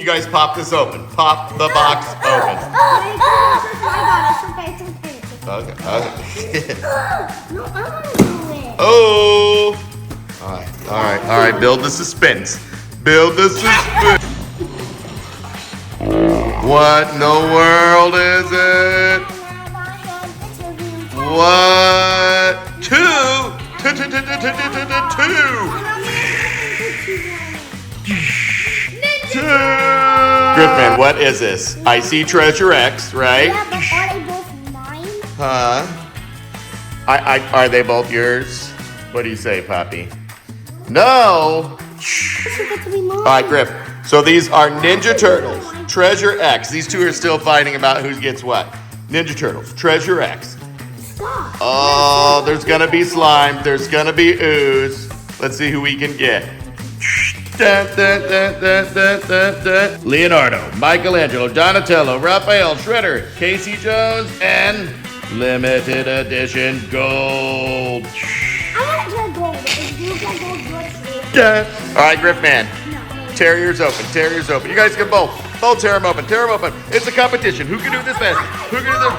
guys pop this open. Pop the box open. Okay. No, I want to do it. Oh. All right. Build the suspense. Build the suspense. What in the world is it? What? Two. Griffin, what is this? I see Treasure X, right? Yeah, but are they both mine? Huh? Are they both yours? What do you say, Poppy? No. All right, Griff. So these are Ninja Turtles, Treasure X. These two are still fighting about who gets what. Ninja Turtles, Treasure X. Stop. Oh, there's gonna be slime. There's gonna be ooze. Let's see who we can get. Leonardo, Michelangelo, Donatello, Raphael, Shredder, Casey Jones, and limited edition gold. I want to try gold. If you get gold, let's see. All right, Griff Man. No. Tear yours open. Tear yours open. You guys can both tear them open. Tear them open. It's a competition. Who can do this best? Who can do this?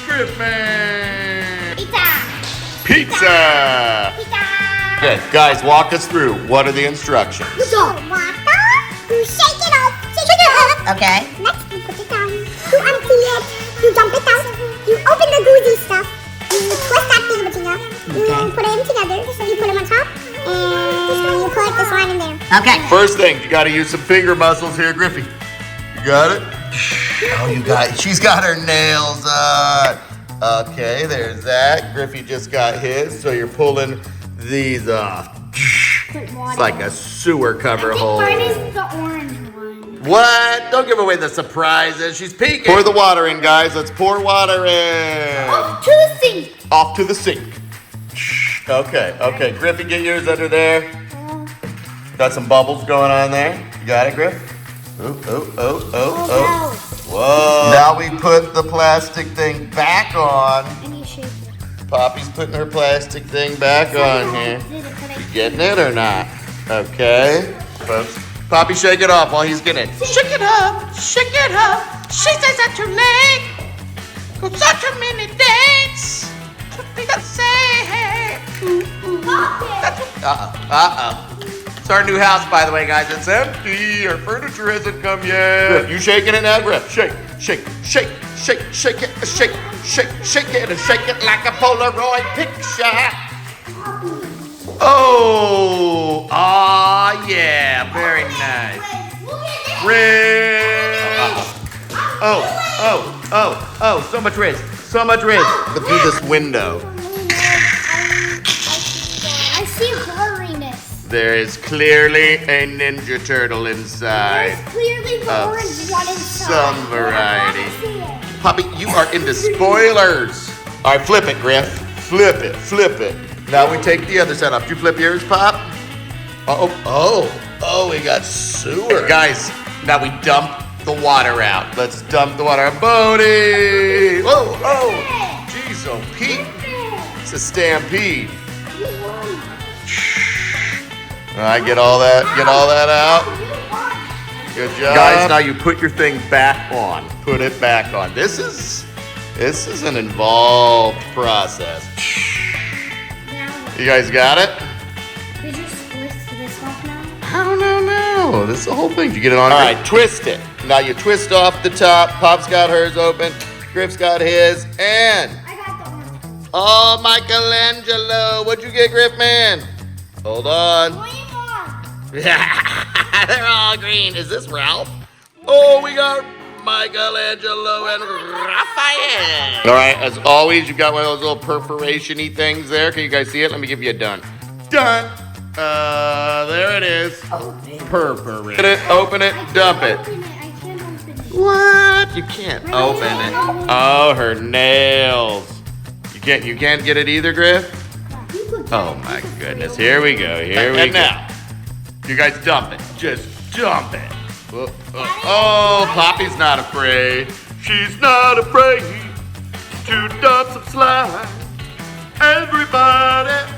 Griff Man. Pizza. Okay, guys, walk us through. What are the instructions? So, water, you shake it up. Okay. Next, you put it down. You empty it. You dump it out. You open the goozy stuff. You twist that thing between you put it in together. So you put them on top. And you put the slime in there. Okay. First thing, you gotta use some finger muscles here, Griffey. You got it? Oh, she's got her nails on. Okay, there's that. Griffey just got his, so you're pulling these off. It's like a sewer cover hole. Mine is the orange one. What? Don't give away the surprises. She's peeking. Pour the water in, guys. Let's pour water in. Off to the sink. Off to the sink. Okay. Griffey, get yours under there. Got some bubbles going on there. You got it, Griff? Oh. Whoa. Now we put the plastic thing back on. And you shake it. Poppy's putting her plastic thing back on here. You getting it or not? Okay. Folks. Poppy, shake it off while he's getting it. Shake it up. She says that too late. Got such a many dates. People say. It's our new house, by the way, guys. It's empty. Our furniture hasn't come yet. Griff, you shaking it now, Griff? Shake it, shake it like a Polaroid picture. Oh, yeah, very nice. Riz. Oh, so much Riz. But through this window. I see blurriness. There is clearly a Ninja Turtle inside. There's clearly the Of orange one inside. some variety. I see it. Poppy, you are into spoilers. All right, flip it, Griff. Flip it. Now we take the other side off. Did you flip yours, Pop? Oh, we got sewer. Guys, now we dump the water out. Let's dump the water out. Bodie! Oh, jeez, oh, Pete. It's a stampede. All right, get all that out. Good job. Guys, now you put your thing back on. Put it back on. This is an involved process. You guys got it? Did you twist this off now? I don't know. This is the whole thing. Did you get it on? All right, twist it. Now you twist off the top. Pop's got hers open. Griff's got his. And, I got the orange. oh, Michelangelo. What'd you get, Griff Man? Hold on. They're all green. Is this Ralph? Oh, we got Michelangelo and Raphael. All right, as always, you've got one of those little perforation-y things there. Can you guys see it? Let me give you a done. Done. There it is. Perforate it, open it, dump it. I can't open it. What? You can't open it. Oh, her nails. You can't get it either, Griff? Oh my goodness. Here we go. And now, you guys dump it. Just dump it. Oh, Poppy's not afraid. She's not afraid to dump some slime. Everybody.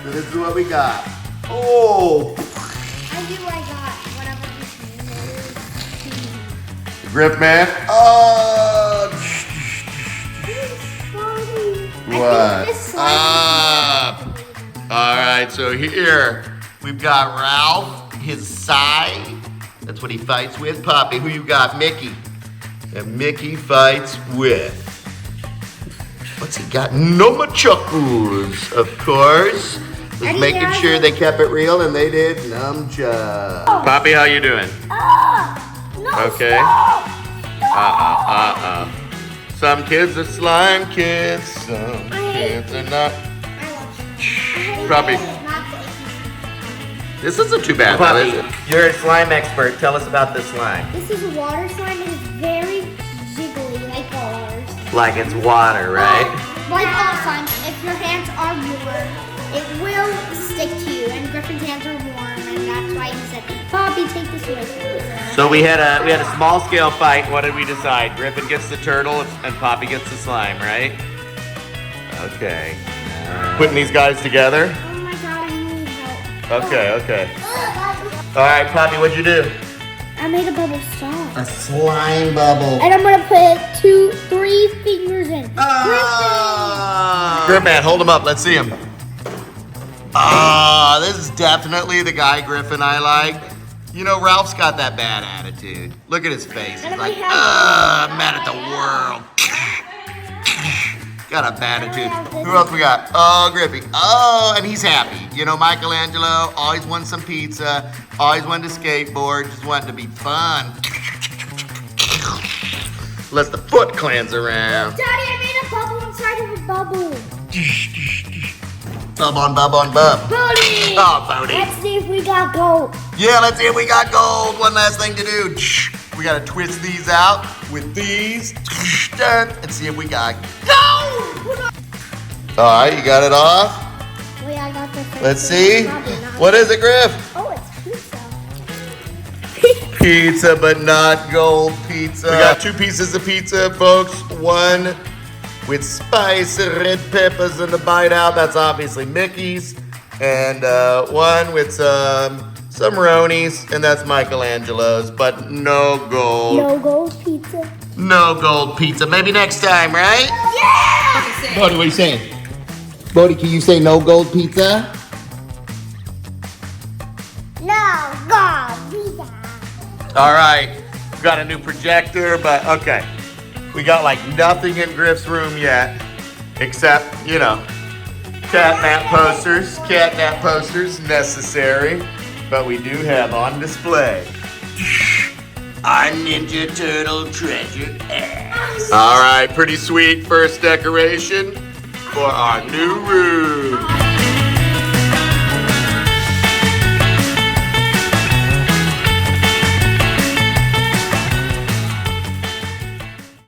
So this is what we got. Oh. I do what I got. Whatever this is. Griff, man. Oh. What? All right, so here we've got Ralph, his side. That's what he fights with. Poppy, who you got? Mickey. And Mickey fights with. What's he got? Nunchucks, of course. Was making sure they kept it real, and they did. Nunchucks. Poppy, how you doing? No, Okay. Some kids are slime kids. Some kids are not. Poppy. This isn't too bad, though, is it? You're a slime expert. Tell us about this slime. This is a water slime. It is very jiggly, like ours. Like it's water, right? Like all slimes, if your hands are warm, it will stick to you. And Griffin's hands are warm, and that's why he said, "Poppy, take this with you." So we had a small scale fight. What did we decide? Griffin gets the turtle and Poppy gets the slime, right? Okay. Putting these guys together. Oh my god, I need help. Okay. All right, Poppy, what'd you do? I made a bubble stop. A slime bubble. And I'm gonna put 2, 3 fingers in. Griff, man, hold him up. Let's see him. This is definitely the guy Griffin I like. You know, Ralph's got that bad attitude. Look at his face. He's like, I'm mad at the world. Got a bad attitude. Who else we got? Oh, Griffy. Oh, and he's happy. You know, Michelangelo always wanted some pizza, always wanted to skateboard, just wanted to be fun. Lets the Foot Clans around. Daddy, I made a bubble inside of a bubble. Bub on bub on bub. Bodie! Oh, Bodie. Let's see if we got gold. Yeah, let's see if we got gold. One last thing to do. We gotta twist these out with these and see if we got gold. All right, you got it off. Wait, I got this. Let's see. What is it, Griff? Oh, it's pizza. Pizza, but not gold pizza. We got 2 pieces of pizza, folks. One with spicy red peppers in the bite out. That's obviously Mickey's. And one with some ronies, and that's Michelangelo's, but no gold. No gold pizza. No gold pizza. Maybe next time, right? Yeah! Bodie, what are you saying? Bodie, can you say no gold pizza? No gold pizza. All right. We got a new projector, but okay. We got like nothing in Griff's room yet, except, you know, catnap posters. Catnap posters necessary, but we do have on display our Ninja Turtle treasure ass. All right, pretty sweet first decoration for our new room.